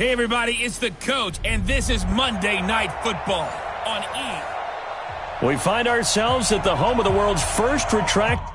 Hey, everybody, it's the coach, and this is Monday Night Football on E! We find ourselves at the home of the world's first retract.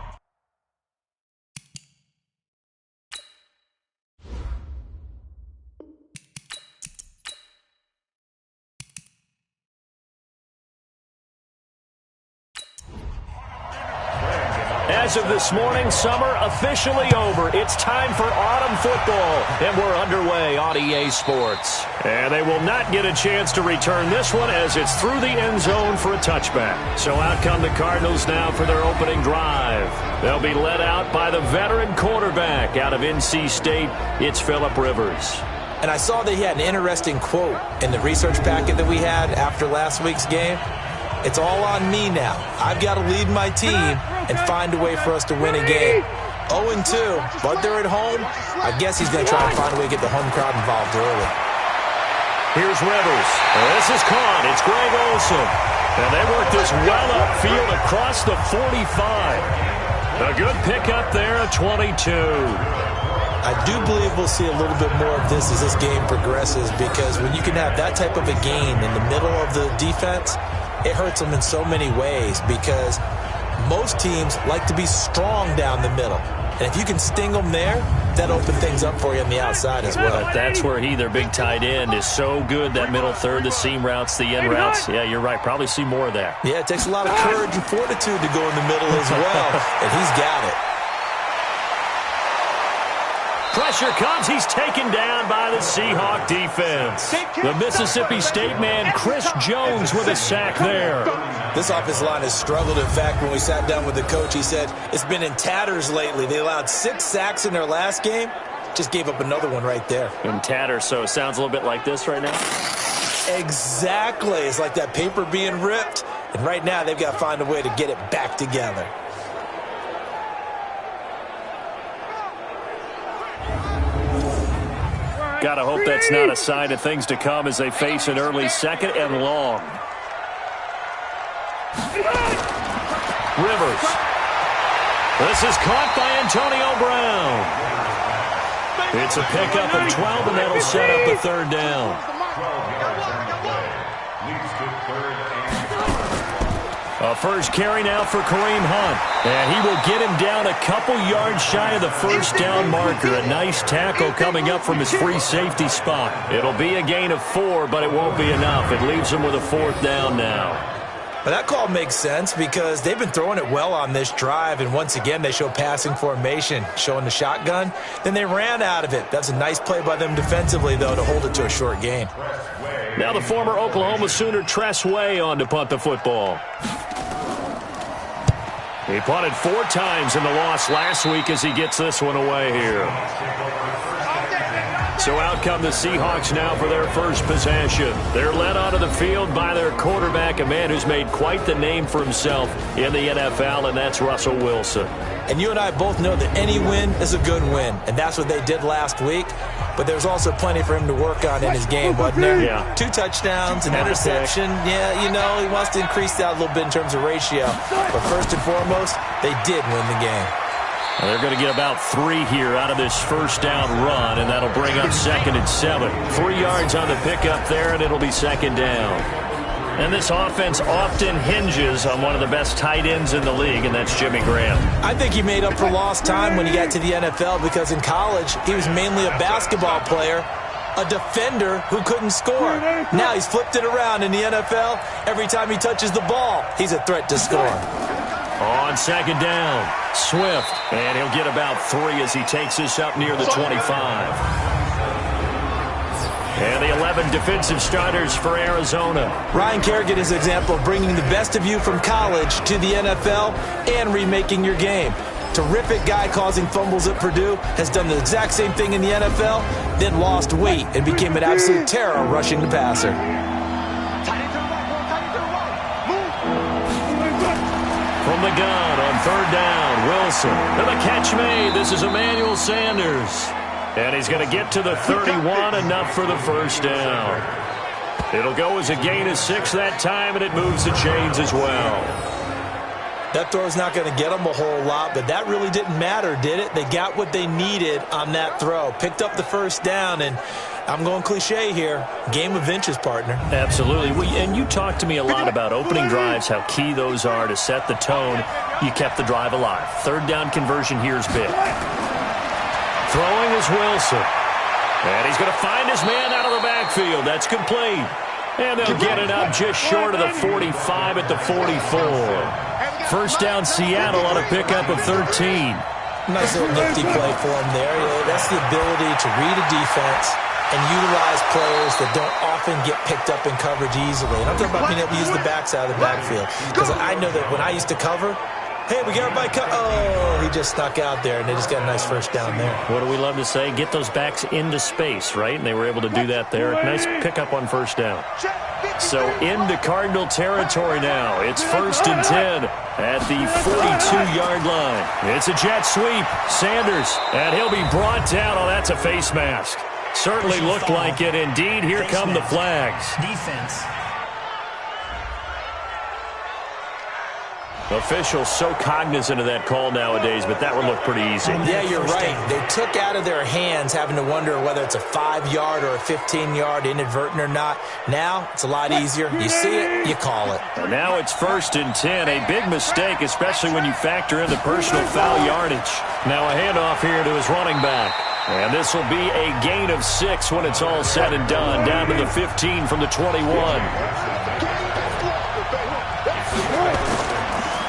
As of this morning, summer officially over. It's time for autumn football, and we're underway on EA Sports. And they will not get a chance to return this one as it's through the end zone for a touchback. So out come the Cardinals now for their opening drive. They'll be led out by the veteran quarterback out of NC State. It's Phillip Rivers. And I saw that he had an interesting quote in the research packet that we had after last week's game. It's all on me now. I've got to lead my team and find a way for us to win a game. 0-2, but they're at home. I guess he's going to try and find a way to get the home crowd involved early. Here's Rivers. This is caught. It's Greg Olsen. And they work this well upfield across the 45. A good pickup there at 22. I do believe we'll see a little bit more of this as this game progresses, because when you can have that type of a gain in the middle of the defense, it hurts them in so many ways, because most teams like to be strong down the middle. And if you can sting them there, that opens things up for you on the outside as well. But that's where their big tight end, is so good, that middle third, the seam routes, the in routes. Yeah, you're right. Probably see more of that. Yeah, it takes a lot of courage and fortitude to go in the middle as well, and he's got it. Pressure comes. He's taken down by the Seahawk defense. The Mississippi State man, Chris Jones, with a sack there. This offensive line has struggled. In fact, when we sat down with the coach, he said it's been in tatters lately. They allowed 6 sacks in their last game. Just gave up another one right there. In tatters, so it sounds a little bit like this right now? Exactly. It's like that paper being ripped. And right now, they've got to find a way to get it back together. Gotta hope that's not a sign of things to come as they face an early second and long. Rivers. This is caught by Antonio Brown. It's a pickup of 12, and that'll set up a third down. A first carry now for Kareem Hunt. And he will get him down a couple yards shy of the first down marker. A nice tackle coming up from his free safety spot. It'll be a gain of 4, but it won't be enough. It leaves him with a 4th down now. Well, that call makes sense because they've been throwing it well on this drive, and once again they show passing formation, showing the shotgun. Then they ran out of it. That's a nice play by them defensively, though, to hold it to a short gain. Now the former Oklahoma Sooner Tress Way on to punt the football. He punted 4 times in the loss last week as he gets this one away here. So out come the Seahawks now for their first possession. They're led onto the field by their quarterback, a man who's made quite the name for himself in the NFL, and that's Russell Wilson. And you and I both know that any win is a good win, and that's what they did last week. But there's also plenty for him to work on in his game, wasn't there? Yeah. 2 touchdowns, an interception. Yeah, you know, he wants to increase that a little bit in terms of ratio. But first and foremost, they did win the game. Well, they're going to get about 3 here out of this first down run, and that'll bring up 2nd and 7. 3 yards on the pickup there, and it'll be 2nd down. And this offense often hinges on one of the best tight ends in the league, and that's Jimmy Graham. I think he made up for lost time when he got to the NFL, because in college he was mainly a basketball player, a defender who couldn't score. Now he's flipped it around in the NFL. Every time he touches the ball, he's a threat to score. On 2nd down, Swift, and he'll get about 3 as he takes this up near the 25. And the 11 defensive starters for Arizona. Ryan Kerrigan is an example of bringing the best of you from college to the NFL and remaking your game. Terrific guy causing fumbles at Purdue, has done the exact same thing in the NFL, then lost weight and became an absolute terror rushing the passer. From the gun on 3rd down, Wilson. And the catch made. This is Emmanuel Sanders. And he's going to get to the 31, enough for the first down. It'll go as a gain of 6 that time, and it moves the chains as well. That throw's not going to get them a whole lot, but that really didn't matter, did it? They got what they needed on that throw. Picked up the first down, and I'm going cliche here. Game of inches, partner. Absolutely. And you talked to me a lot about opening drives, how key those are to set the tone. You kept the drive alive. Third down conversion here is big. Throwing is Wilson. And he's going to find his man out of the backfield. That's complete. And they'll get it up just short of the 45 at the 44. First down, Seattle on a pickup of 13. Nice little nifty play for him there. That's the ability to read a defense and utilize players that don't often get picked up in coverage easily. And I'm talking about being able to use the backside of the backfield. Because I know that when I used to cover, hey, we got everybody cut. Oh, he just snuck out there, and they just got a nice first down there. What do we love to say? Get those backs into space, right? And they were able to do that there. Nice pickup on first down. So into Cardinal territory now. It's 1st and 10 at the 42-yard line. It's a jet sweep. Sanders, and he'll be brought down. Oh, that's a face mask. Certainly looked like it. Indeed, here come the flags. Defense. Officials so cognizant of that call nowadays, but that one looked pretty easy. Yeah, you're right. They took out of their hands having to wonder whether it's a 5-yard or a 15-yard, inadvertent or not. Now it's a lot easier. You see it, you call it. And now it's 1st and 10. A big mistake, especially when you factor in the personal foul yardage. Now a handoff here to his running back. And this will be a gain of 6 when it's all said and done. Down to the 15 from the 21.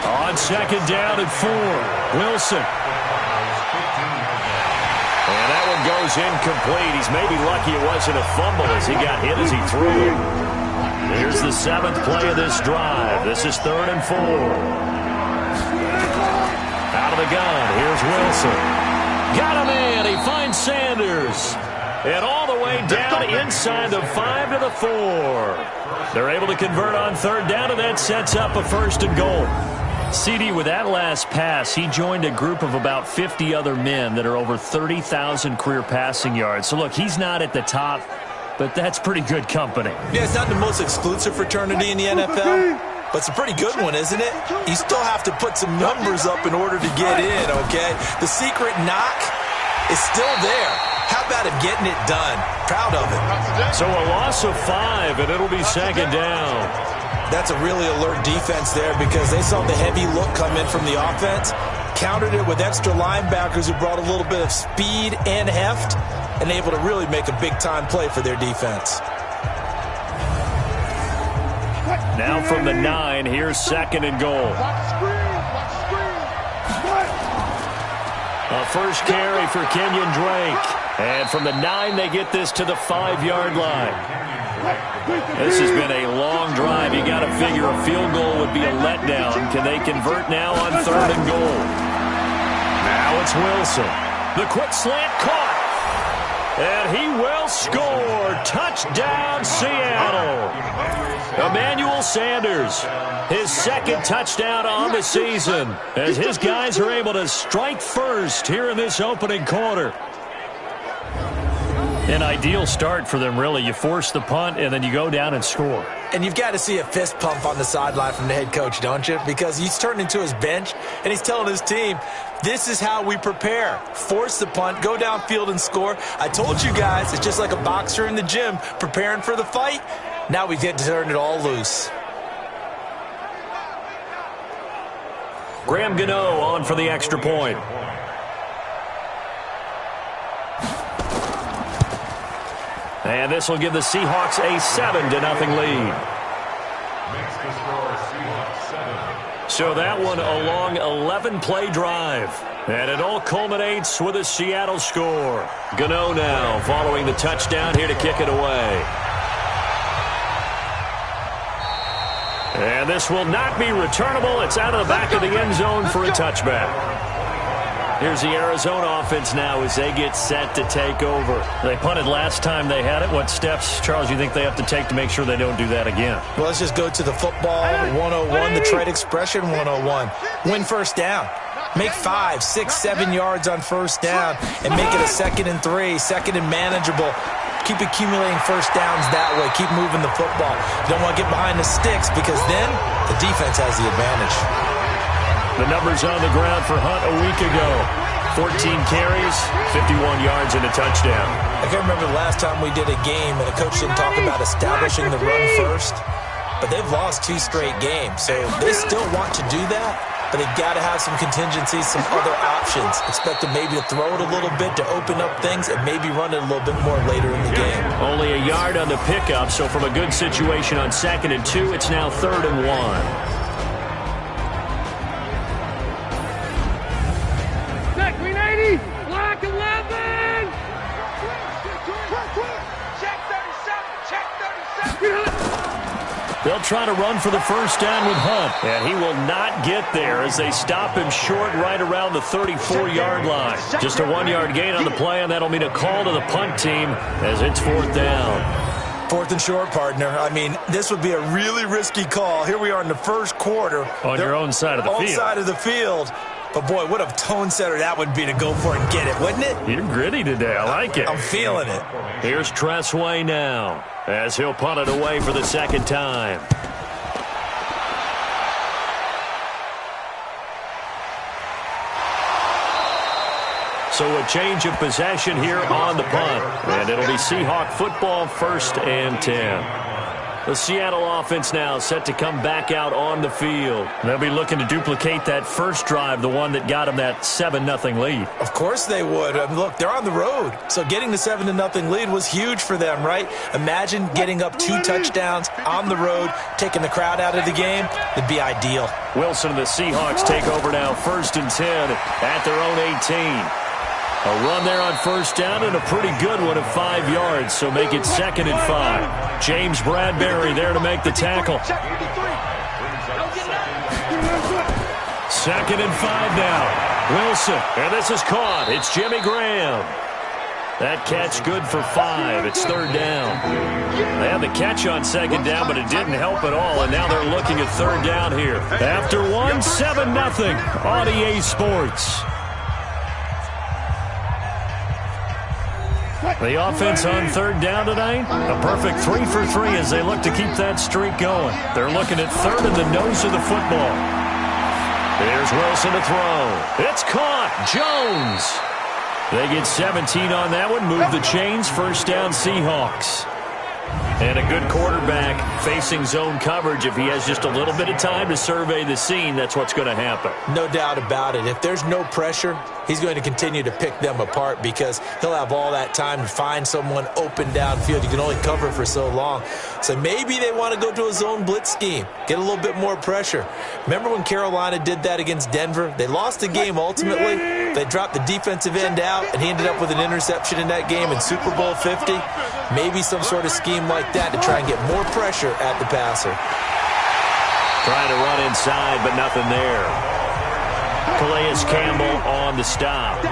On 2nd down and 4, Wilson. And that one goes incomplete. He's maybe lucky it wasn't a fumble as he got hit as he threw it. Here's the 7th play of this drive. This is 3rd and 4. Out of the gun, here's Wilson. Got him in. He finds Sanders. And all the way down inside the 5 to the 4. They're able to convert on 3rd down, and that sets up a 1st and goal. CD, with that last pass, he joined a group of about 50 other men that are over 30,000 career passing yards. So, look, he's not at the top, but that's pretty good company. Yeah, it's not the most exclusive fraternity in the NFL, but it's a pretty good one, isn't it? You still have to put some numbers up in order to get in, okay? The secret knock is still there. How about him getting it done? Proud of it. So a loss of 5, and it'll be 2nd down. That's a really alert defense there because they saw the heavy look come in from the offense, countered it with extra linebackers who brought a little bit of speed and heft, and able to really make a big-time play for their defense. Now from the 9, here's 2nd and goal. A first carry for Kenyon Drake. And from the 9, they get this to the 5-yard line. This has been a long drive. You got to figure a field goal would be a letdown. Can they convert now on 3rd and goal? Now it's Wilson. The quick slant caught. And he will score. Touchdown, Seattle. Emmanuel Sanders, his 2nd touchdown on the season, as his guys are able to strike first here in this opening quarter. An ideal start for them, really. You force the punt, and then you go down and score. And you've got to see a fist pump on the sideline from the head coach, don't you? Because he's turned into his bench, and he's telling his team, this is how we prepare. Force the punt, go downfield and score. I told you guys, it's just like a boxer in the gym preparing for the fight. Now we get to turn it all loose. Graham Gano on for the extra point. And this will give the Seahawks a 7-0 lead. So that one a long 11-play drive. And it all culminates with a Seattle score. Gano now following the touchdown here to kick it away. And this will not be returnable. It's out of the back of the end zone for a touchback. Here's the Arizona offense now as they get set to take over. They punted last time they had it. What steps, Charles, you think they have to take to make sure they don't do that again? Well, let's just go to the football 101, the trade expression 101. Win first down. Make 5, 6, 7 yards on first down and make it a 2nd and 3, 2nd and manageable. Keep accumulating first downs that way. Keep moving the football. You don't want to get behind the sticks because then the defense has the advantage. The numbers on the ground for Hunt a week ago. 14 carries, 51 yards, and a touchdown. I can't remember the last time we did a game and a coach didn't talk about establishing the run first. But they've lost 2 straight games, so they still want to do that. But they've got to have some contingencies, some other options. Expect them maybe to throw it a little bit to open up things and maybe run it a little bit more later in the game. Only a yard on the pickup, so from a good situation on 2nd and 2, it's now 3rd and 1. Black 11! Check 37! They'll try to run for the first down with Hunt. And he will not get there as they stop him short right around the 34-yard line. Just a 1-yard gain on the play, and that'll mean a call to the punt team as it's 4th down. 4th and short, partner. I mean, this would be a really risky call. Here we are in the first quarter. On your own side of the field. On side of the field. But, boy, what a tone setter that would be to go for it and get it, wouldn't it? You're gritty today. I like it. I'm feeling it. Here's Tressway now as he'll punt it away for the 2nd time. So a change of possession here on the punt. And it'll be Seahawk football, 1st and 10. The Seattle offense now set to come back out on the field. They'll be looking to duplicate that first drive, the one that got them that 7-0 lead. Of course they would. I mean, look, they're on the road. So getting the 7-0 lead was huge for them, right? Imagine getting up 2 touchdowns on the road, taking the crowd out of the game. It'd be ideal. Wilson and the Seahawks take over now, 1st and 10 at their own 18. A run there on 1st down and a pretty good one of 5 yards, so make it 2nd and 5. James Bradbury there to make the tackle. 2nd and 5 now. Wilson, and this is caught. It's Jimmy Graham. That catch good for 5. It's 3rd down. They had the catch on 2nd down, but it didn't help at all, and now they're looking at 3rd down here. After 7-0 on EA Sports. The offense on 3rd down tonight, a perfect 3 for 3 as they look to keep that streak going. They're looking at 3rd in the nose of the football. Here's Wilson to throw. It's caught. Jones. They get 17 on that one, move the chains, 1st down Seahawks. And a good quarterback facing zone coverage. If he has just a little bit of time to survey the scene, that's what's going to happen. No doubt about it. If there's no pressure, he's going to continue to pick them apart because he'll have all that time to find someone open downfield. You can only cover for so long. So maybe they want to go to a zone blitz scheme, get a little bit more pressure. Remember when Carolina did that against Denver? They lost the game ultimately. They dropped the defensive end out, and he ended up with an interception in that game in Super Bowl 50. Maybe some sort of scheme like that to try and get more pressure at the passer. Trying to run inside, but nothing there. Calais Campbell on the stop.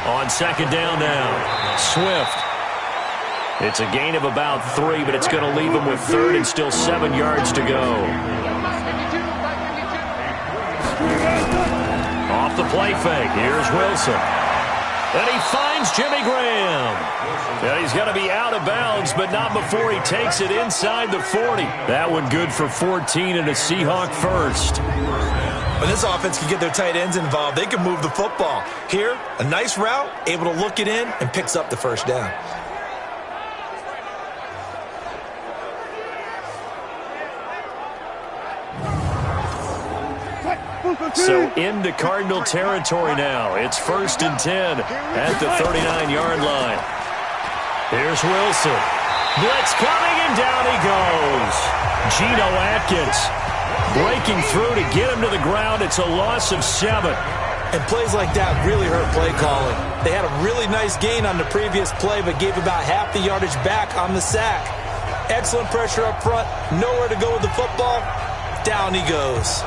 On 2nd down now, Swift. It's a gain of about 3, but it's going to leave him with 3rd and still 7 yards to go. Off the play fake, here's Wilson. And he finds Jimmy Graham. And he's going to be out of bounds, but not before he takes it inside the 40. That one good for 14 and a Seahawk first. When this offense can get their tight ends involved, they can move the football. Here, a nice route, able to look it in, and picks up the 1st down. So into Cardinal territory now. It's 1st and 10 at the 39-yard line. Here's Wilson. Blitz coming, and down he goes. Geno Atkins breaking through to get him to the ground. It's a loss of 7. And plays like that really hurt play calling. They had a really nice gain on the previous play, but gave about half the yardage back on the sack. Excellent pressure up front. Nowhere to go with the football. Down he goes.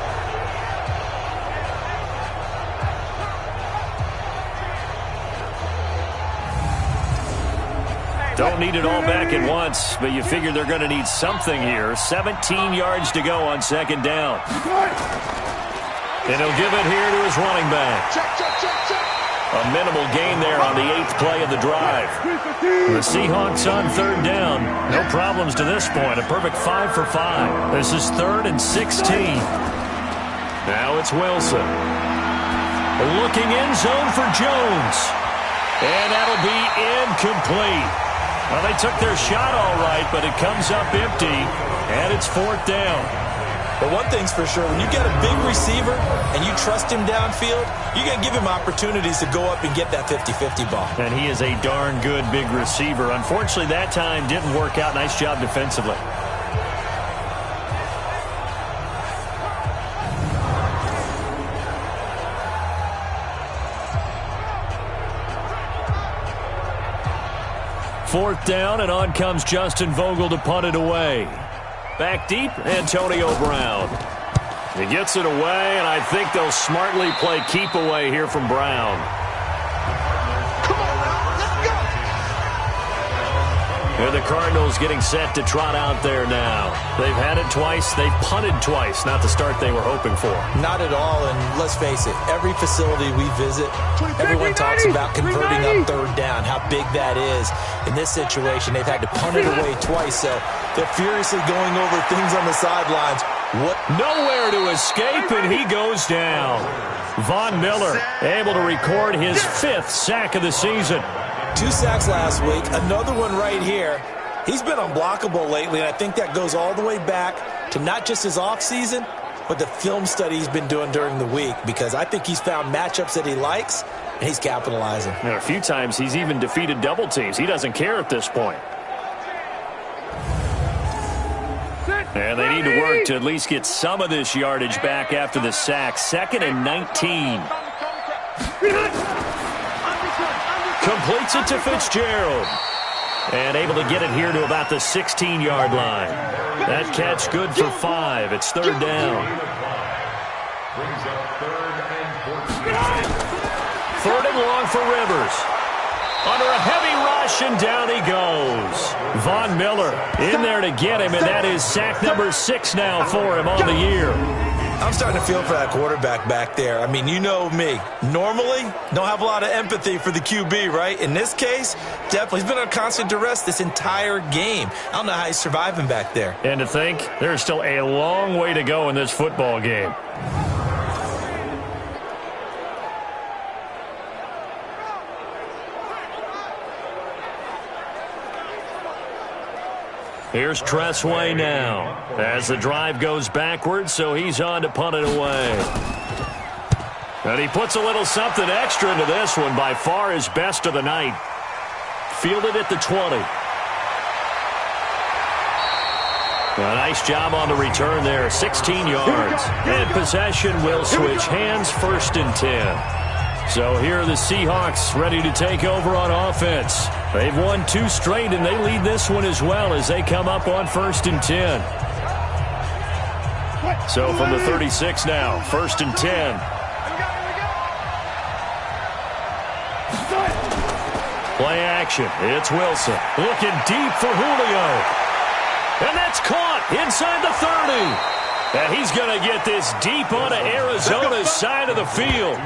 Don't need it all back at once, but you figure they're going to need something here. 17 yards to go on 2nd down. And he'll give it here to his running back. A minimal gain there on the 8th play of the drive. The Seahawks on 3rd down. No problems to this point. A perfect 5 for 5. This is 3rd and 16. Now it's Wilson. Looking end zone for Jones. And that'll be incomplete. Well, they took their shot all right, but it comes up empty, and it's 4th down. But one thing's for sure, when you get a big receiver and you trust him downfield, you're going to give him opportunities to go up and get that 50-50 ball. And he is a darn good big receiver. Unfortunately, that time didn't work out. Nice job defensively. Fourth down, and on comes Justin Vogel to punt it away. Back deep, Antonio Brown. He gets it away, and I think they'll smartly play keep away here from Brown. Come on now, let's go. And the Cardinals getting set to trot out there now. They've had it twice. They've punted twice. Not the start they were hoping for. Not at all, and let's face it, every facility we visit, everyone talks about converting on 3rd down, how big that is. In this situation, they've had to punt it away twice, so they're furiously going over things on the sidelines. Nowhere to escape, and he goes down. Von Miller able to record his 5th sack of the season. 2 sacks last week, another one right here. He's been unblockable lately, and I think that goes all the way back to not just his offseason, but the film study he's been doing during the week, because I think he's found matchups that he likes, and he's capitalizing. And a few times he's even defeated double teams. He doesn't care at this point. And they need to work to at least get some of this yardage back after the sack. 2nd and 19. Completes it to Fitzgerald. And able to get it here to about the 16-yard line. That catch good for 5. It's 3rd down. 3rd and long for Rivers. Under a heavy rush, and down he goes. Von Miller in there to get him, and that is sack number 6 now for him on the year. I'm starting to feel for that quarterback back there. I mean, you know me. Normally, don't have a lot of empathy for the QB, right? In this case, definitely. He's been on constant duress this entire game. I don't know how he's surviving back there. And to think, there's still a long way to go in this football game. Here's Tressway now as the drive goes backwards, so he's on to punt it away. And he puts a little something extra into this one, by far his best of the night. Fielded at the 20. A nice job on the return there, 16 yards. And possession will switch hands, 1st and 10. So here are the Seahawks ready to take over on offense. They've won 2 straight, and they lead this one as well as they come up on 1st and 10. So from the 36 now, 1st and 10. Play action. It's Wilson looking deep for Julio. And that's caught inside the 30. And he's going to get this deep onto Arizona's side of the field.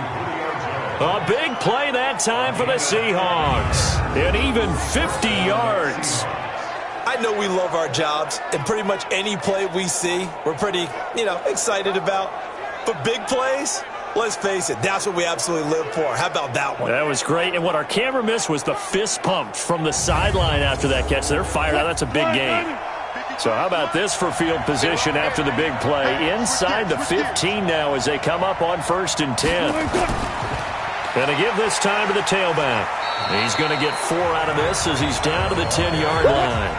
A big play that time for the Seahawks. And even 50 yards. I know we love our jobs, and pretty much any play we see, we're pretty, excited about. But big plays, let's face it, that's what we absolutely live for. How about that one? That was great. And what our camera missed was the fist pump from the sideline after that catch. They're fired out. That's a big game. So how about this for field position after the big play? Inside the 15 now as they come up on 1st and 10. And to give this time to the tailback. He's going to get 4 out of this as he's down to the 10-yard line.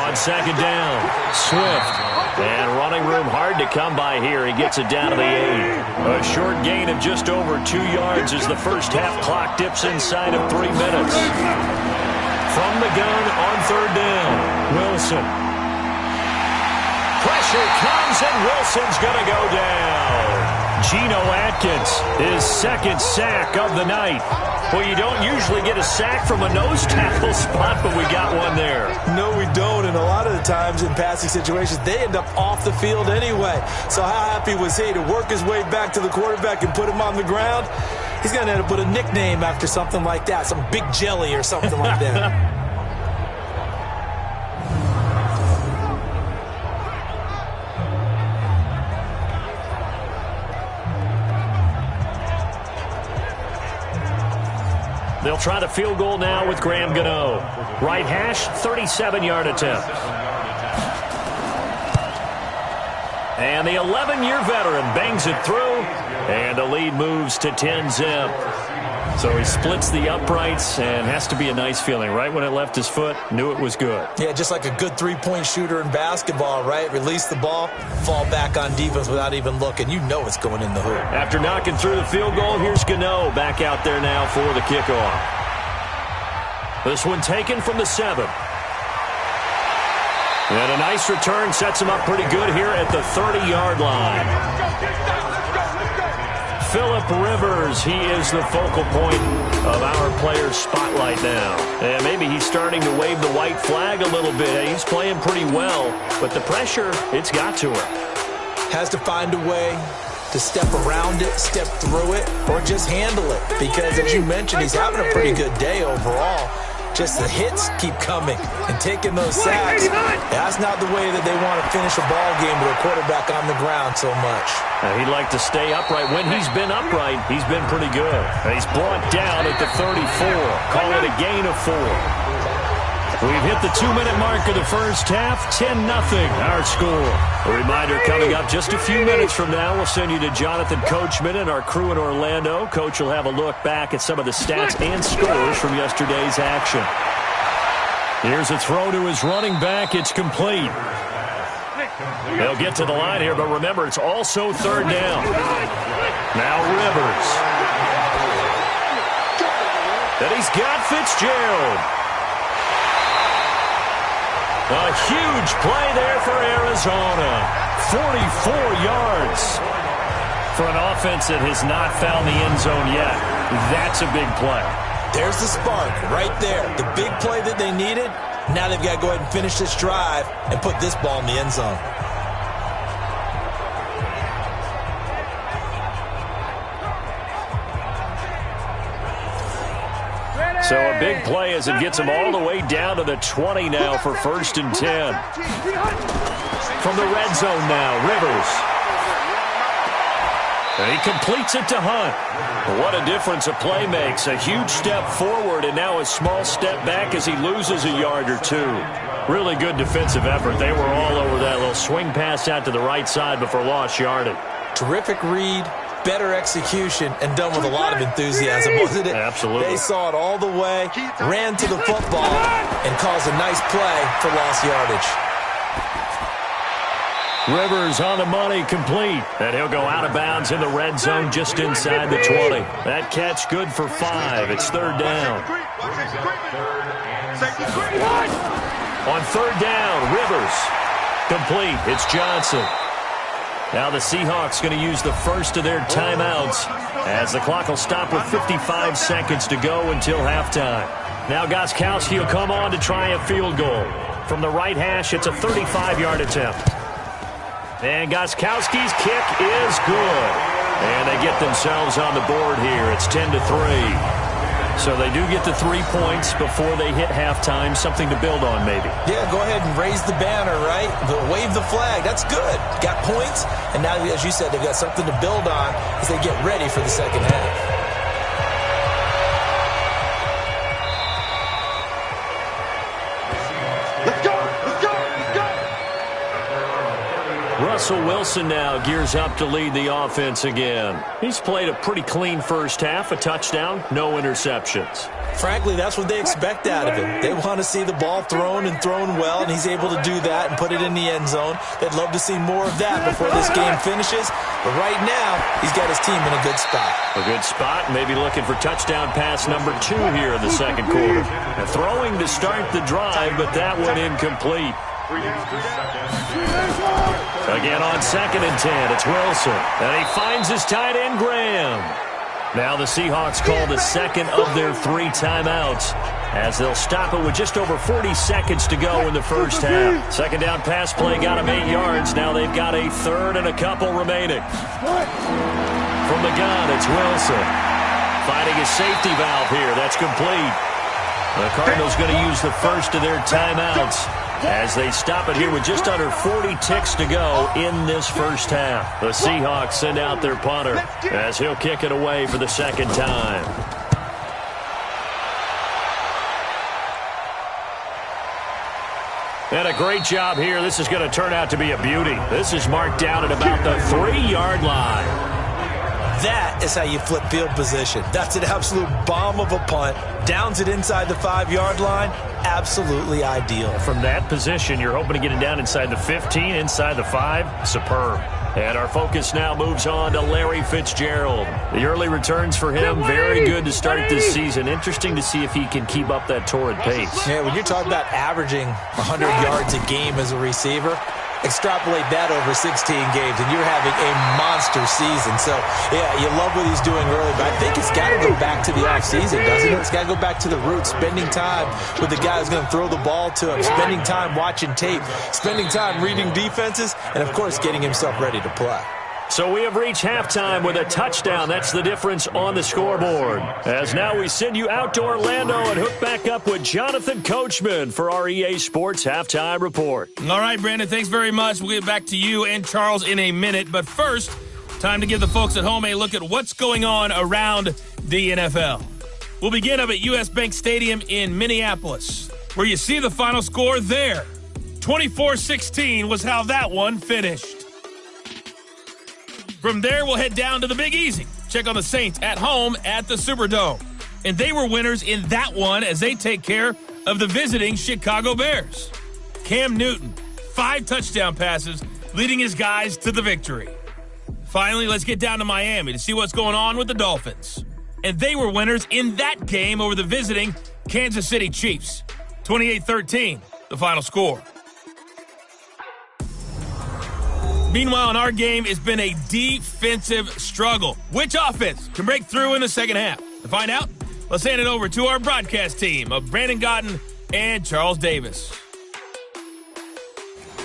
On 2nd down, Swift. And running room hard to come by here. He gets it down to the 8. A short gain of just over 2 yards as the first half clock dips inside of 3 minutes. From the gun on 3rd down, Wilson. Pressure comes, and Wilson's going to go down. Geno Atkins, his second sack of the night. Well, you don't usually get a sack from a nose tackle spot, but we got one there. No, we don't, and a lot of the times in passing situations, they end up off the field anyway. So how happy was he to work his way back to the quarterback and put him on the ground? He's going to end up with a nickname after something like that, some Big Jelly or something like that. They'll try the field goal now with Graham Gano. Right hash, 37-yard attempt. And the 11-year veteran bangs it through, and the lead moves to 10-zip. So he splits the uprights, and has to be a nice feeling. Right when it left his foot, knew it was good. Yeah, just like a good three-point shooter in basketball, right? Release the ball, fall back on defense without even looking. You know it's going in the hoop. After knocking through the field goal, here's Gano back out there now for the kickoff. This one taken from the 7. And a nice return sets him up pretty good here at the 30-yard line. Phillip Rivers, he is the focal point of our player's spotlight now. And maybe he's starting to wave the white flag a little bit. He's playing pretty well, but the pressure, it's got to him. Has to find a way to step around it, step through it, or just handle it. Because as you mentioned, he's having a pretty good day overall. Just the hits keep coming and taking those sacks. That's not the way that they want to finish a ball game with a quarterback on the ground so much. He'd like to stay upright. When he's been upright, he's been pretty good. He's brought down at the 34. Call it a gain of 4. We've hit the 2-minute mark of the first half. 10-0 our score. A reminder coming up just a few minutes from now. We'll send you to Jonathan Coachman and our crew in Orlando. Coach will have a look back at some of the stats and scores from yesterday's action. Here's a throw to his running back. It's complete. They'll get to the line here, but remember, it's also third down. Now Rivers. And he's got Fitzgerald. A huge play there for Arizona. 44 yards. For an offense that has not found the end zone yet, that's a big play. There's the spark right there. The big play that they needed. Now they've got to go ahead and finish this drive and put this ball in the end zone. So a big play as it gets them all the way down to the 20 now for 1st and 10. From the red zone now, Rivers. And he completes it to Hunt. What a difference a play makes. A huge step forward and now a small step back as he loses a yard or two. Really good defensive effort. They were all over that little swing pass out to the right side before lost yardage. Terrific read, better execution, and done with a lot of enthusiasm, wasn't it? Absolutely. They saw it all the way, ran to the football, and caused a nice play for lost yardage. Rivers on the money, complete. And he'll go out of bounds in the red zone just inside the 20. That catch good for 5. It's third down. On third down, Rivers. Complete. It's Johnson. Now the Seahawks going to use the first of their timeouts as the clock will stop with 55 seconds to go until halftime. Now Gostkowski will come on to try a field goal. From the right hash, it's a 35-yard attempt. And Gostkowski's kick is good. And they get themselves on the board here. It's 10-3. So they do get the 3 points before they hit halftime. Something to build on, maybe. Yeah, go ahead and raise the banner, right? But wave the flag. That's good. Got points. And now, as you said, they've got something to build on as they get ready for the second half. Russell Wilson now gears up to lead the offense again. He's played a pretty clean first half, a touchdown, no interceptions. Frankly, that's what they expect out of him. They want to see the ball thrown and thrown well, and he's able to do that and put it in the end zone. They'd love to see more of that before this game finishes. But right now, he's got his team in a good spot. A good spot, maybe looking for touchdown pass number 2 here in the second quarter. And throwing to start the drive, but that one incomplete. Again on 2nd and 10, it's Wilson. And he finds his tight end, Graham. Now the Seahawks call the second of their 3 timeouts as they'll stop it with just over 40 seconds to go in the first half. Second down pass play got them 8 yards. Now they've got a 3rd and a couple remaining. From the gun, it's Wilson. Finding his safety valve here. That's complete. The Cardinals going to use the first of their timeouts as they stop it here with just under 40 ticks to go in this first half. The Seahawks send out their punter as he'll kick it away for the second time. And a great job here. This is going to turn out to be a beauty. This is marked down at about the 3-yard line. That is how you flip field position. That's an absolute bomb of a punt. Downs it inside the 5-yard line. Absolutely ideal. From that position, you're hoping to get it down inside the 15, inside the 5. Superb. And our focus now moves on to Larry Fitzgerald. The early returns for him, very good to start this season. Interesting to see if he can keep up that torrid pace. Yeah, when you're talking about averaging 100 yards a game as a receiver, extrapolate that over 16 games, and you're having a monster season. So, yeah, you love what he's doing early, but I think it's got to go back to the offseason, doesn't it? It's got to go back to the roots, spending time with the guy who's going to throw the ball to him, spending time watching tape, spending time reading defenses, and, of course, getting himself ready to play. So we have reached halftime with a touchdown. That's the difference on the scoreboard. As now we send you out to Orlando and hook back up with Jonathan Coachman for our EA Sports Halftime Report. All right, Brandon, thanks very much. We'll get back to you and Charles in a minute. But first, time to give the folks at home a look at what's going on around the NFL. We'll begin up at US Bank Stadium in Minneapolis, where you see the final score there. 24-16 was how that one finished. From there, we'll head down to the Big Easy. Check on the Saints at home at the Superdome. And they were winners in that one as they take care of the visiting Chicago Bears. Cam Newton, 5 touchdown passes, leading his guys to the victory. Finally, let's get down to Miami to see what's going on with the Dolphins. And they were winners in that game over the visiting Kansas City Chiefs. 28-13, the final score. Meanwhile, in our game, it's been a defensive struggle. Which offense can break through in the second half? To find out, let's hand it over to our broadcast team of Brandon Gotten and Charles Davis.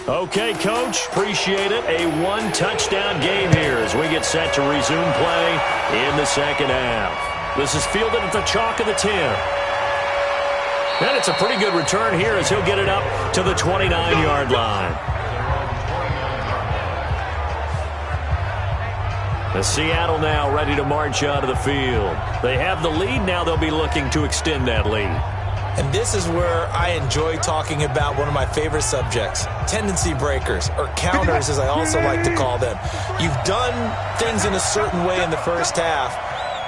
Okay, Coach, appreciate it. A 1-touchdown game here as we get set to resume play in the second half. This is fielded at the chalk of the 10. And it's a pretty good return here as he'll get it up to the 29-yard line. The Seattle now ready to march out of the field. They have the lead. Now they'll be looking to extend that lead. And this is where I enjoy talking about one of my favorite subjects, tendency breakers, or counters as I also like to call them. You've done things in a certain way in the first half,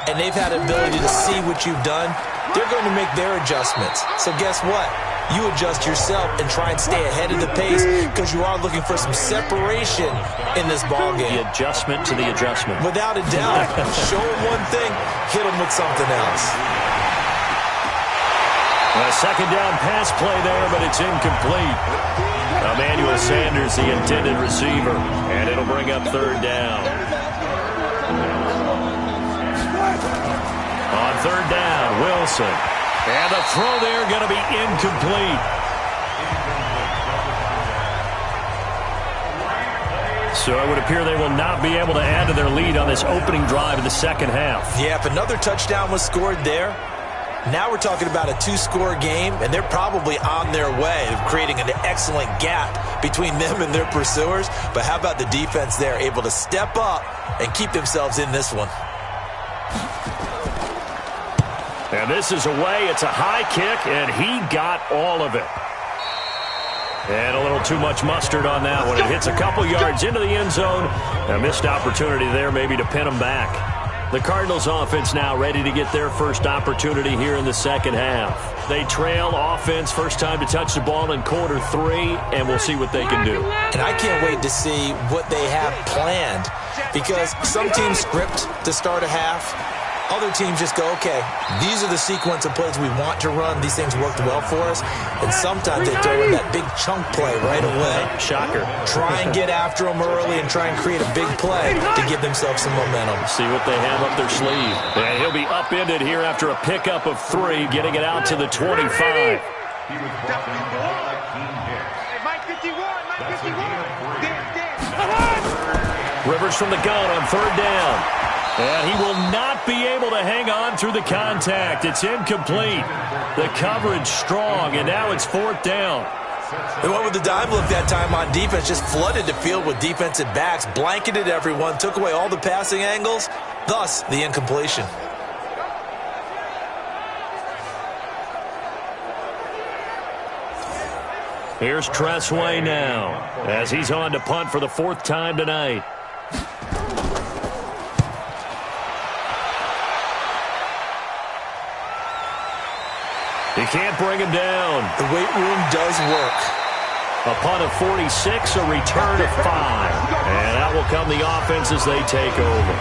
and they've had the ability to see what you've done. They're going to make their adjustments. So guess what? You adjust yourself and try and stay ahead of the pace because you are looking for some separation in this ball game. The adjustment to the adjustment. Without a doubt. Show them one thing, hit them with something else. A second down pass play there, but it's incomplete. Emmanuel Sanders, the intended receiver, and it'll bring up third down. On third down, Wilson. And the throw there going to be incomplete. So it would appear they will not be able to add to their lead on this opening drive of the second half. Yeah, if another touchdown was scored there, now we're talking about a 2-score game, and they're probably on their way of creating an excellent gap between them and their pursuers. But how about the defense there, able to step up and keep themselves in this one? And this is away. It's a high kick, and he got all of it. And a little too much mustard on that one. It hits a couple yards into the end zone. A missed opportunity there maybe to pin them back. The Cardinals offense now ready to get their first opportunity here in the second half. They trail offense, first time to touch the ball in quarter 3, and we'll see what they can do. And I can't wait to see what they have planned, because some teams script to start a half, Other teams just go, okay, these are the sequence of plays we want to run. These things worked well for us. And sometimes they throw in that big chunk play right away. Shocker. Try and get after them early and try and create a big play to give themselves some momentum. See what they have up their sleeve. And he'll be upended here after a pickup of 3, getting it out to the 25. Rivers from the gun on 3rd down. And he will not be able to hang on through the contact. It's incomplete. The coverage strong, and now it's 4th down. They went with the dime look that time on defense, just flooded the field with defensive backs, blanketed everyone, took away all the passing angles, thus the incompletion. Here's Tressway now, as he's on to punt for the 4th time tonight. He can't bring him down. The weight room does work. A punt of 46, a return of 5. And out will come the offense as they take over.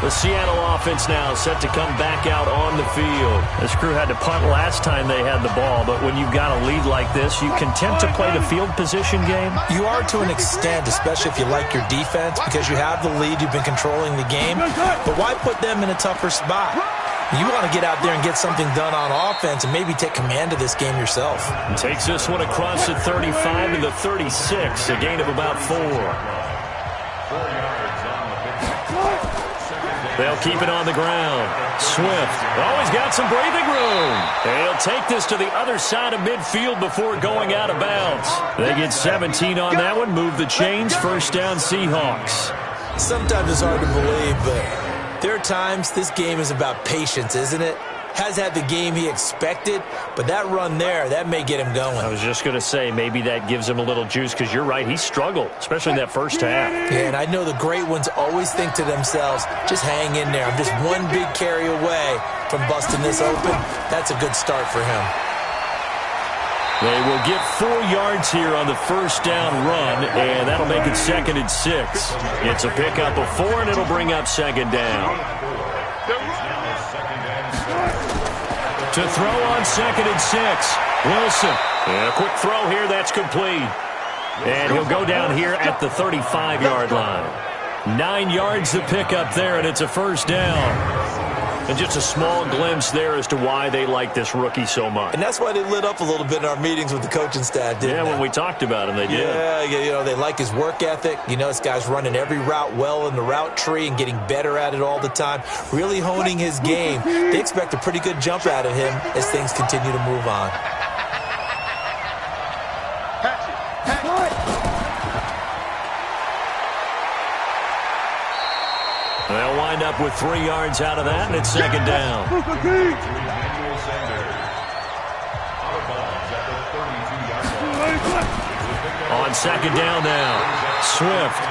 The Seattle offense now set to come back out on the field. This crew had to punt last time they had the ball, but when you've got a lead like this, you content to play the field position game? You are to an extent, especially if you like your defense, because you have the lead, you've been controlling the game. But why put them in a tougher spot? You want to get out there and get something done on offense and maybe take command of this game yourself. Takes this one across the 35 to the 36, a gain of about 4. They'll keep it on the ground. Swift always got some breathing room. They'll take this to the other side of midfield before going out of bounds. They get 17 on that one, move the chains, 1st down Seahawks. Sometimes it's hard to believe, but there are times this game is about patience, isn't it? Has had the game he expected, but that run there, that may get him going. I was just going to say, maybe that gives him a little juice, because you're right, he struggled, especially in that first half. Yeah, and I know the great ones always think to themselves, just hang in there. I'm just one big carry away from busting this open. That's a good start for him. They will get 4 yards here on the 1st down run, and that'll make it 2nd and 6. It's a pickup of 4, and it'll bring up 2nd down. To throw on 2nd and 6. Wilson. And a quick throw here. That's complete. And he'll go down here at the 35-yard line. 9 yards to pick up there, and it's a 1st down. And just a small glimpse there as to why they like this rookie so much. And that's why they lit up a little bit in our meetings with the coaching staff, didn't they? Yeah, when we talked about him, they did. Yeah, you know, they like his work ethic. You know, this guy's running every route well in the route tree and getting better at it all the time, really honing his game. They expect a pretty good jump out of him as things continue to move on. They'll wind up with 3 yards out of that, and it's 2nd down. On 2nd down now, Swift.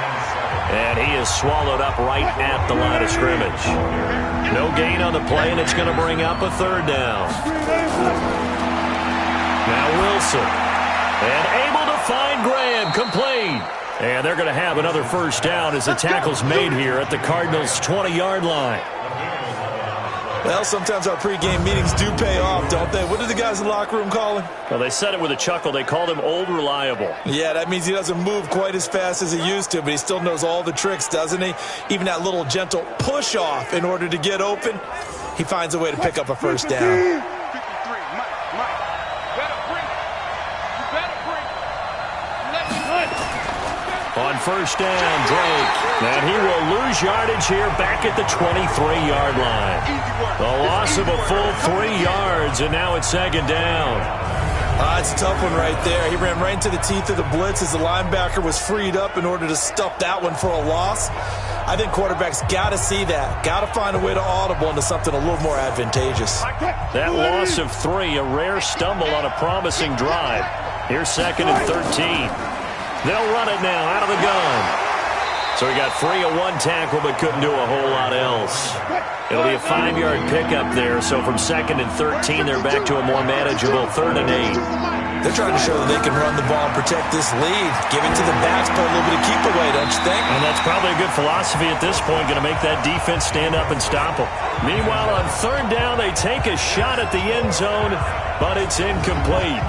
And he is swallowed up right at the line of scrimmage. No gain on the play, and it's going to bring up a 3rd down. Now Wilson. And able to find Graham, complete. And they're going to have another 1st down as the tackle's made here at the Cardinals' 20-yard line. Well, sometimes our pregame meetings do pay off, don't they? What did the guys in the locker room call him? Well, they said it with a chuckle. They called him Old Reliable. Yeah, that means he doesn't move quite as fast as he used to, but he still knows all the tricks, doesn't he? Even that little gentle push-off in order to get open, he finds a way to pick up a 1st down. On 1st down, Drake. And he will lose yardage here back at the 23-yard line. The loss of a full 3 yards, and now it's 2nd down. It's a tough one right there. He ran right into the teeth of the blitz as the linebacker was freed up in order to stuff that one for a loss. I think quarterbacks got to see that. Got to find a way to audible into something a little more advantageous. That loss of 3, a rare stumble on a promising drive. Here's 2nd and 13. They'll run it now out of the gun. So he got free of one tackle but couldn't do a whole lot else. It'll be a 5-yard pickup there. So from 2nd and 13, they're back to a more manageable 3rd and 8. They're trying to show that they can run the ball and protect this lead. Give it to the backs, put a little bit of keep away, don't you think? And that's probably a good philosophy at this point, going to make that defense stand up and stop them. Meanwhile, on 3rd down, they take a shot at the end zone, but it's incomplete.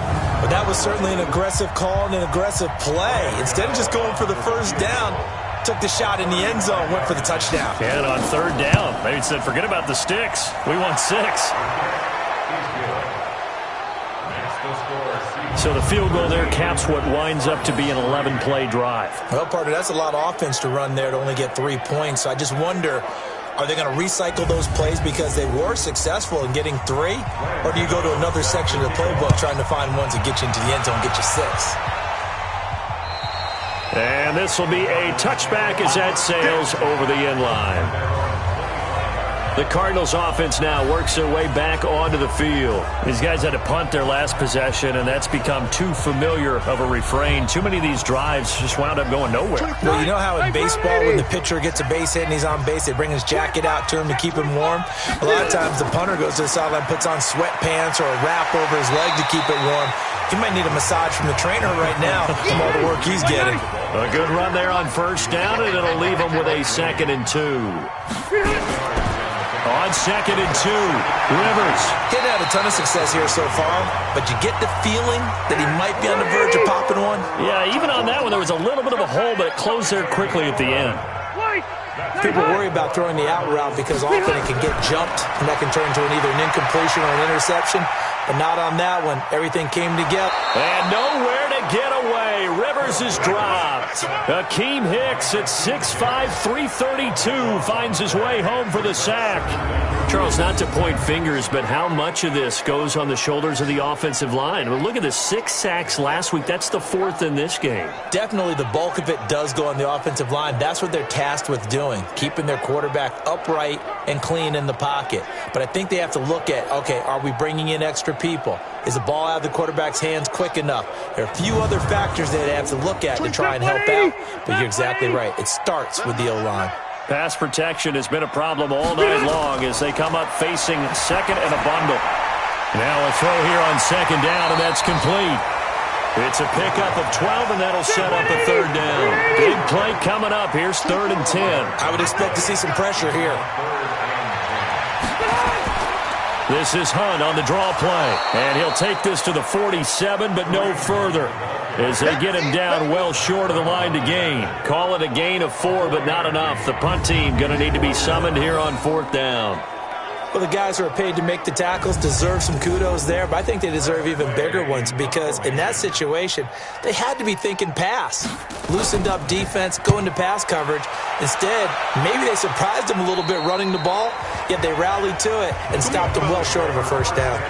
But that was certainly an aggressive call and an aggressive play. Instead of just going for the first down, took the shot in the end zone, went for the touchdown. And on 3rd down, they said, forget about the sticks. We want 6. So the field goal there caps what winds up to be an 11-play drive. Well, partner, that's a lot of offense to run there to only get 3 points. So I just wonder, are they going to recycle those plays because they were successful in getting 3? Or do you go to another section of the playbook trying to find ones that get you into the end zone, get you 6? And this will be a touchback as that sails over the end line. The Cardinals offense now works their way back onto the field. These guys had to punt their last possession, and that's become too familiar of a refrain. Too many of these drives just wound up going nowhere. Well, you know how in baseball when the pitcher gets a base hit and he's on base, they bring his jacket out to him to keep him warm? A lot of times the punter goes to the sideline, puts on sweatpants or a wrap over his leg to keep it warm. He might need a massage from the trainer right now from all the work he's getting. A good run there on 1st down, and it'll leave him with a 2nd and 2. On 2nd and 2, Rivers. He hadn't had a ton of success here so far, but you get the feeling that he might be on the verge of popping one. Yeah, even on that one, there was a little bit of a hole, but it closed there quickly at the end. People worry about throwing the out route because often it can get jumped, and that can turn into either an incompletion or an interception, but not on that one. Everything came together. And nowhere to get away. Rivers is dropped. Akeem Hicks at 6'5", 332 finds his way home for the sack. Charles, not to point fingers, but how much of this goes on the shoulders of the offensive line? Well, look at the 6 sacks last week. That's the 4th in this game. Definitely the bulk of it does go on the offensive line. That's what they're tasked with doing, keeping their quarterback upright and clean in the pocket. But I think they have to look at, okay, are we bringing in extra people? Is the ball out of the quarterback's hands quick enough? There are a few other factors that they have to look at to try and help out. But you're exactly right. It starts with the O-line. Pass protection has been a problem all night long as they come up facing 2nd and a bundle. Now a throw here on 2nd down, and that's complete. It's a pickup of 12, and that'll set up a 3rd down. Big play coming up. Here's 3rd and 10. I would expect to see some pressure here. This is Hunt on the draw play, and he'll take this to the 47, but no further, as they get him down well short of the line to gain. Call it a gain of 4, but not enough. The punt team going to need to be summoned here on 4th down. Well, the guys who are paid to make the tackles deserve some kudos there, but I think they deserve even bigger ones because in that situation, they had to be thinking pass. Loosened up defense, go into pass coverage. Instead, maybe they surprised them a little bit running the ball, yet they rallied to it and stopped them well short of a 1st down.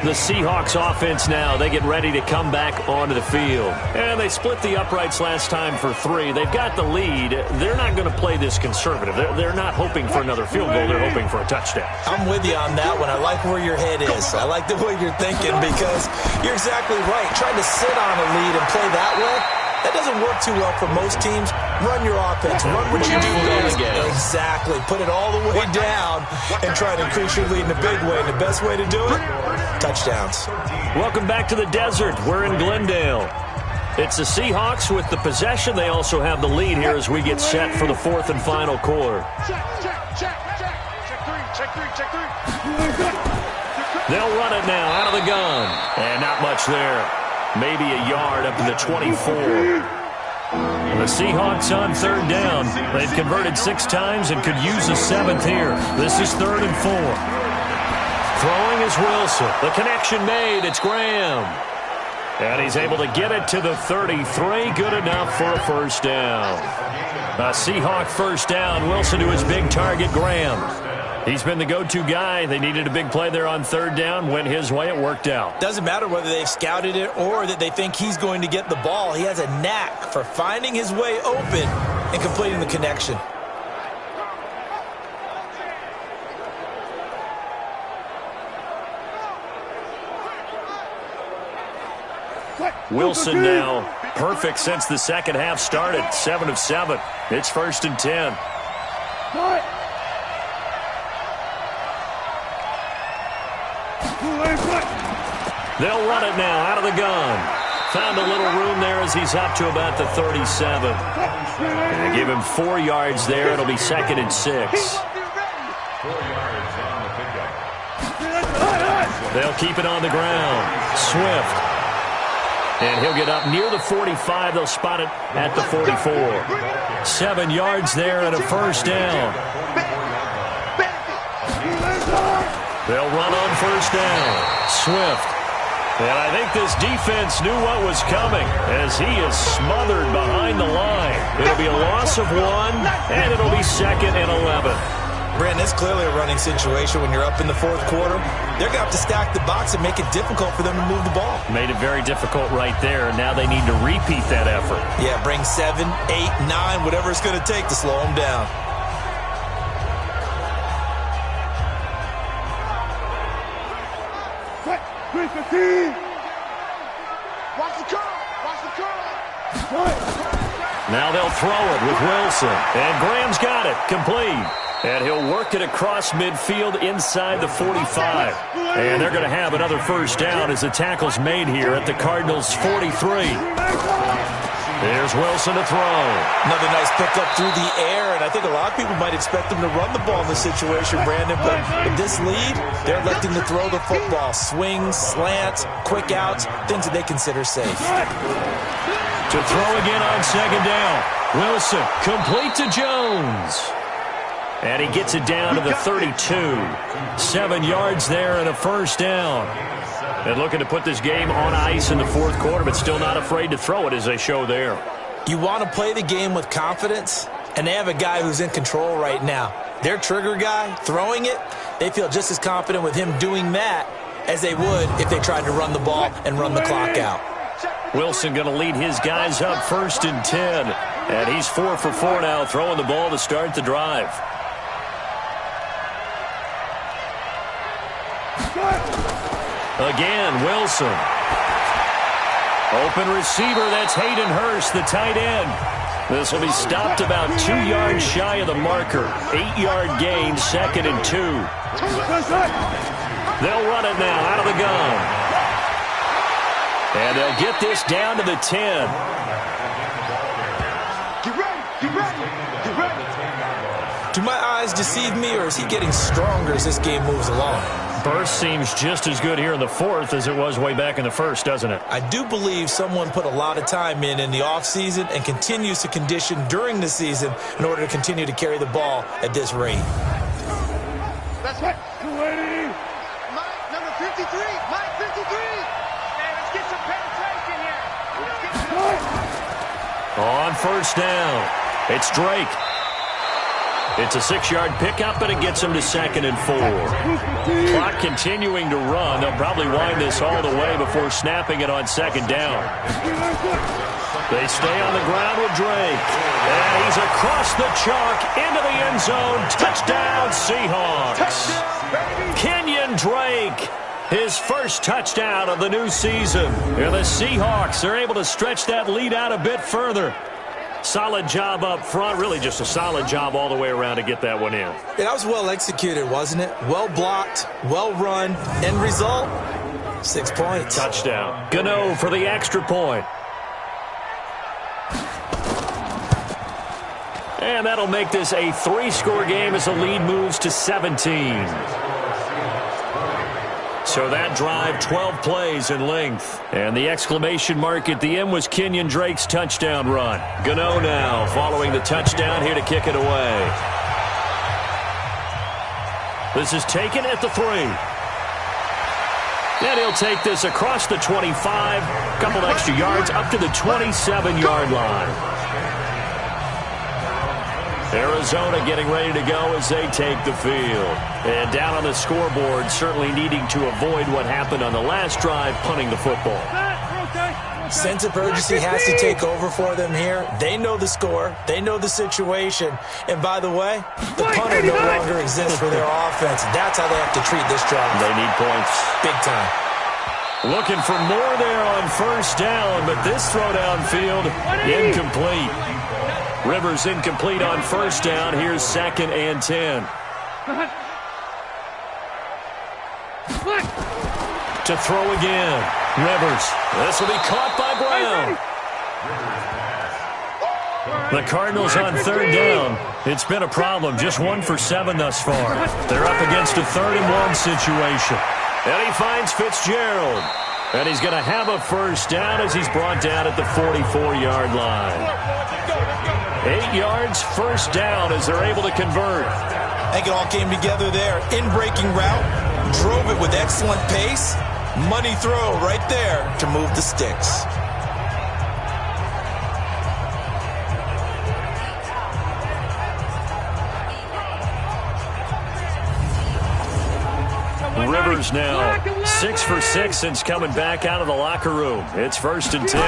The Seahawks offense now, they get ready to come back onto the field. And they split the uprights last time for 3. They've got the lead. They're not going to play this conservative. They're not hoping for another field goal. They're hoping for a touchdown. I'm with you on that one. I like where your head is. I like the way you're thinking because you're exactly right. Trying to sit on a lead and play that way, that doesn't work too well for most teams. Run your offense. Run what you do best. Exactly. Put it all the way down and try to increase your lead in a big way. And the best way to do it, touchdowns. Welcome back to the desert. We're in Glendale. It's the Seahawks with the possession. They also have the lead here as we get set for the 4th and final quarter. They'll run it now out of the gun. And not much there. Maybe a yard up to the 24. The Seahawks on 3rd down. They've converted 6 times and could use a 7th here. This is 3rd and 4. Throwing is Wilson. The connection made. It's Graham. And he's able to get it to the 33. Good enough for a 1st down. A Seahawk 1st down. Wilson to his big target, Graham. He's been the go-to guy. They needed a big play there on 3rd down. Went his way. It worked out. Doesn't matter whether they've scouted it or that they think he's going to get the ball. He has a knack for finding his way open and completing the connection. Wilson now perfect since the second half started. 7 of 7. It's 1st and 10. They'll run it now out of the gun. Found a little room there as he's up to about the 37. And they give him 4 yards there. It'll be 2nd and 6. They'll keep it on the ground. Swift. And he'll get up near the 45. They'll spot it at the 44. 7 yards there and a 1st down. They'll run on 1st down. Swift. And I think this defense knew what was coming as he is smothered behind the line. It'll be a loss of 1, and it'll be 2nd and 11. Brandon, it's clearly a running situation when you're up in the 4th quarter. They're going to have to stack the box and make it difficult for them to move the ball. Made it very difficult right there. Now they need to repeat that effort. Yeah, bring 7, 8, 9, whatever it's going to take to slow them down. Now they'll throw it with Wilson. And Graham's got it. Complete. And he'll work it across midfield inside the 45. And they're going to have another 1st down as the tackle's made here at the Cardinals' 43. There's Wilson to throw. Another nice pickup through the air, and I think a lot of people might expect them to run the ball in this situation, Brandon, but with this lead, they're electing to throw the football. Swings, slants, quick outs, things that they consider safe. To throw again on 2nd down. Wilson complete to Jones. And he gets it down to the 32. 7 yards there and a 1st down. And looking to put this game on ice in the 4th quarter, but still not afraid to throw it as they show there. You want to play the game with confidence, and they have a guy who's in control right now. Their trigger guy, throwing it, they feel just as confident with him doing that as they would if they tried to run the ball and run the clock out. Wilson going to lead his guys up 1st and 10. And he's 4 for 4 now, throwing the ball to start the drive. Again, Wilson. Open receiver, that's Hayden Hurst, the tight end. This will be stopped about 2 yards shy of the marker. 8-yard gain, 2nd and 2. They'll run it now out of the gun. And they'll get this down to the 10. Get ready, get ready, get ready. Do my eyes deceive me, or is he getting stronger as this game moves along? Burst seems just as good here in the 4th as it was way back in the 1st, doesn't it? I do believe someone put a lot of time in the offseason and continues to condition during the season in order to continue to carry the ball at this rate. That's right. Mike, number 53. Mike, 53. Hey, let's get some penetration here. Let's get some... On 1st down, it's Drake. It's a 6-yard pickup, but it gets him to 2nd and 4. Clock continuing to run. They'll probably wind this all the way before snapping it on 2nd down. They stay on the ground with Drake. And he's across the chalk into the end zone. Touchdown, Seahawks. Kenyon Drake, his first touchdown of the new season. And the Seahawks are able to stretch that lead out a bit further. Solid job up front. Really just a solid job all the way around to get that one in. Yeah, that was well executed, wasn't it? Well blocked, well run. End result, 6 points. Touchdown. Gano for the extra point. And that'll make this a 3-score game as the lead moves to 17. So that drive, 12 plays in length. And the exclamation mark at the end was Kenyon Drake's touchdown run. Gano now following the touchdown here to kick it away. This is taken at the 3. And he'll take this across the 25. A couple extra yards up to the 27-yard line. Arizona getting ready to go as they take the field. And down on the scoreboard, certainly needing to avoid what happened on the last drive, punting the football. Sense of urgency has to take over for them here. They know the score. They know the situation. And by the way, the punter no longer exists for their offense. That's how they have to treat this drive. They need points. Big time. Looking for more there on first down, but this throw downfield incomplete. Rivers incomplete on first down. Here's 2nd and 10. To throw again. Rivers. This will be caught by Brown. The Cardinals on 3rd down. It's been a problem. Just 1 for 7 thus far. They're up against a 3rd and 1 situation. And he finds Fitzgerald. And he's going to have a first down as he's brought down at the 44-yard line. 8 yards, first down as they're able to convert. I think it all came together there. In-breaking route. Drove it with excellent pace. Money throw right there to move the sticks. Rivers now 6 for 6 since coming back out of the locker room. It's 1st and 10.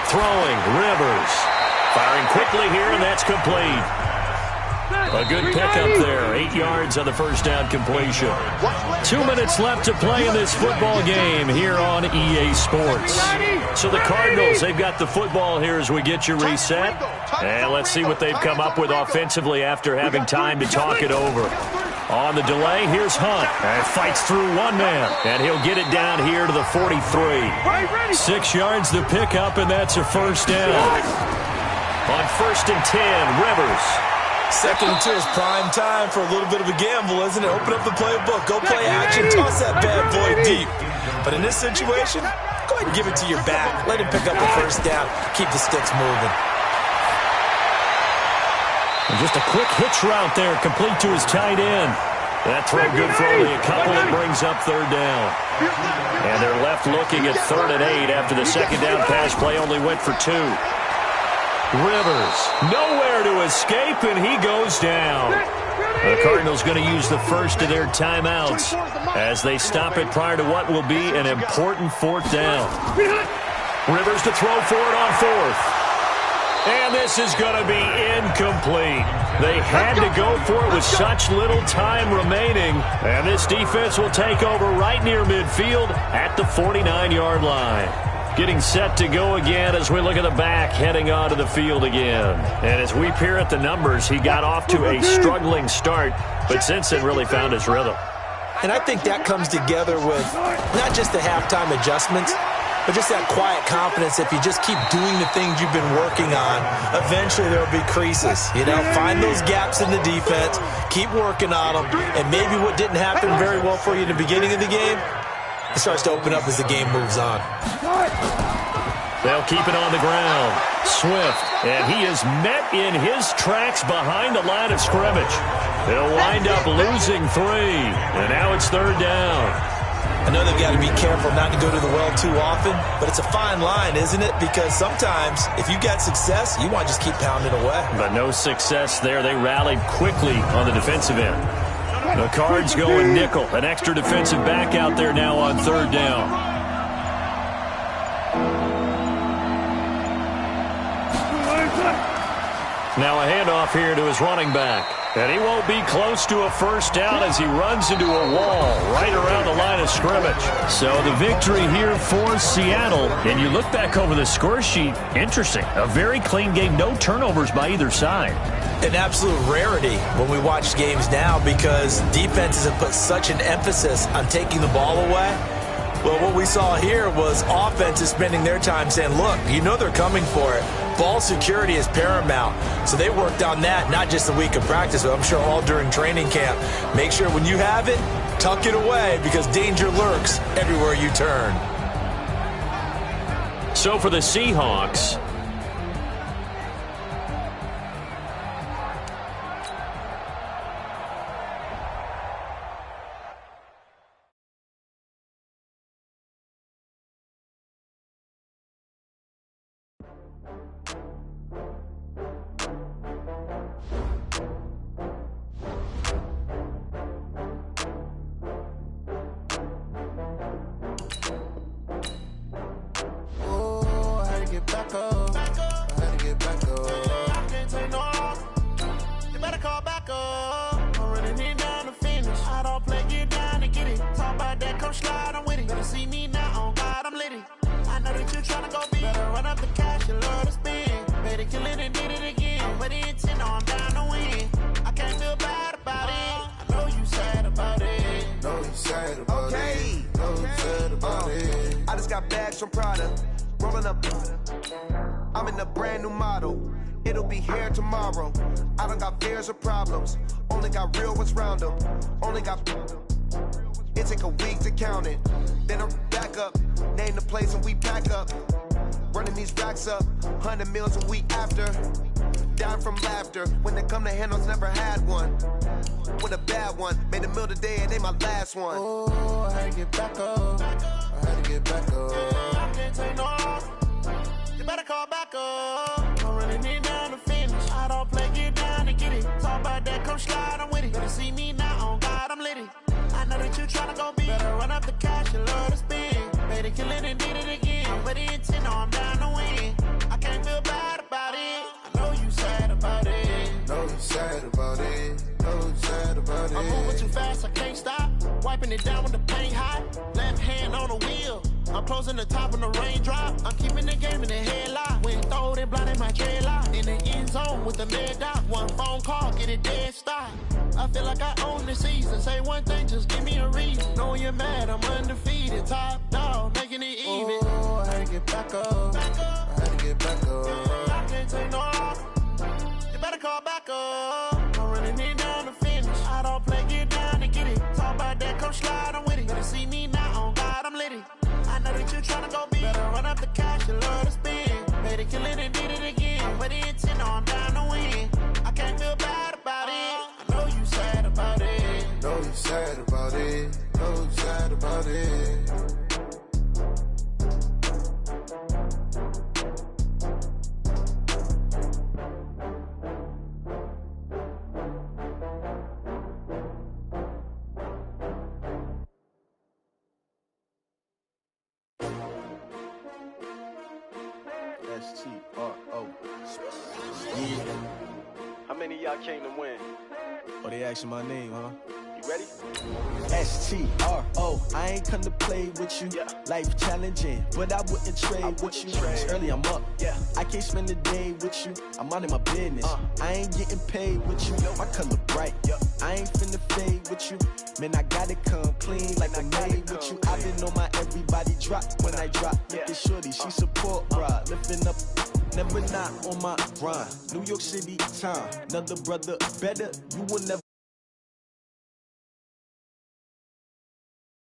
Throwing, Rivers. Firing quickly here, and that's complete. A good pickup there. 8 yards on the first down completion. 2 minutes left to play in this football game here on EA Sports. So the Cardinals, they've got the football here as we get you reset. And let's see what they've come up with offensively after having time to talk it over. On the delay, here's Hunt. And fights through one man. And he'll get it down here to the 43. 6 yards the pickup, and that's a first down. On 1st and 10, Rivers. 2nd and 2 is prime time for a little bit of a gamble, isn't it? Open up the playbook. Go play action. Toss that bad boy deep. But in this situation, go ahead and give it to your back. Let him pick up the first down. Keep the sticks moving. And just a quick hitch route there, complete to his tight end. That throw good for only a couple. It brings up 3rd down. And they're left looking at 3rd and 8 after the 2nd down pass play only went for 2. Rivers, nowhere to escape, and he goes down. The Cardinals going to use the first of their timeouts as they stop it prior to what will be an important 4th down. Rivers to throw for it on 4th. And this is going to be incomplete. They had to go for it with such little time remaining. And this defense will take over right near midfield at the 49-yard line. Getting set to go again as we look at the back heading onto the field again. And as we peer at the numbers, he got off to a struggling start, but since then really found his rhythm. And I think that comes together with not just the halftime adjustments, but just that quiet confidence. If you just keep doing the things you've been working on, eventually there will be creases. You know, find those gaps in the defense, keep working on them, and maybe what didn't happen very well for you in the beginning of the game, it starts to open up as the game moves on. They'll keep it on the ground. Swift, and he is met in his tracks behind the line of scrimmage. They'll wind up losing 3, and now it's 3rd down. I know they've got to be careful not to go to the well too often, but it's a fine line, isn't it? Because sometimes if you got success, you want to just keep pounding away. But no success there. They rallied quickly on the defensive end. The Cards going nickel. An extra defensive back out there now on 3rd down. Now a handoff here to his running back. And he won't be close to a first down as he runs into a wall right around the line of scrimmage. So the victory here for Seattle. And you look back over the score sheet, interesting. A very clean game, no turnovers by either side. An absolute rarity when we watch games now because defenses have put such an emphasis on taking the ball away. Well, what we saw here was offenses spending their time saying, look, you know they're coming for it. Ball security is paramount. So they worked on that, not just a week of practice, but I'm sure all during training camp. Make sure when you have it, tuck it away because danger lurks everywhere you turn. So for the Seahawks, see me now, on God, I'm litty. I know that you're tryna go big. Better run up the cash, you love to spend. Better kill it and did it again. I'm with the intent, I'm down to win. I can't feel bad about it. I know you sad about it. Know you sad about it. Know you sad about it. I just got bags from Prada. Rolling up. I'm in a brand new model. It'll be here tomorrow. I don't got fears or problems. Only got real ones round them. Only got. It take a week to count it. Then I'm back up. Name the place and we pack up. Running these racks up. 100 meals a week after. Down from laughter. When they come to handles, never had one. With a bad one. Made a meal today and they my last one. Oh, I had to get back up. I had to get back up. I can't take no loss. You better call back up. I'm running it down to finish. I don't play, get down to get it. Talk about that, come slide, I'm with it. Better see me now, on God, I'm litty. I know that you tryna go big. Better run up the cash, you love to spend. Better kill it and did it again. I'm with the intent, I'm down to win. I can't feel bad about it. I know you sad about it. Know you sad about it. Know you sad about it. I'm moving too fast, I can't stop. Wiping it down with the paint hot. Left hand on the wheel. I'm closing the top on the raindrop. I'm keeping the game in the headlock. When throwed and blinded my dreadlock. In the end zone with the mad dot. One phone call, get it dead stop. I feel like I own the season. Say one thing, just give me a reason. Knowing you're mad, I'm undefeated. Top dog, making it even. Oh, I had to get back up. I had to get back up. I can't take no loss. You better call back up. I'm running it down to finish. I don't play, get down to get it. Talk about that, come slide, I'm with it. Better see me now, on God, I'm litty. I know that you're tryna go big. Better run up the cash, you love to spend. Better kill it and did it again. I'm with the intent, I'm down to win. I can't feel bad about it. I know you sad about it. Know you sad about it. Know you sad about it. S-T-R-O. Yeah. How many of y'all came to win? Oh, they asking my name, huh? You ready? S-T-R-O. I ain't come to play with you. Yeah. Life challenging, but I wouldn't trade with you. It's early, I'm up. Yeah. I can't spend the day with you. I'm out of my business. I ain't getting paid with you. My color bright. I ain't finna fade with you. Man, I gotta come clean like I made with you. I didn't know my everybody drop when I drop. Look at shorty, she support ride. Lifting up, never not on my grind. New York City time. Another brother better, you will never.